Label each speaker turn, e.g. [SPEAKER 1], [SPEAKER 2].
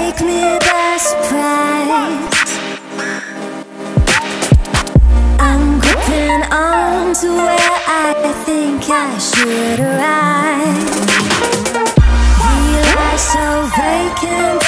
[SPEAKER 1] take me by surprise. I'm gripping on to where I think I should arrive. We lie so vacant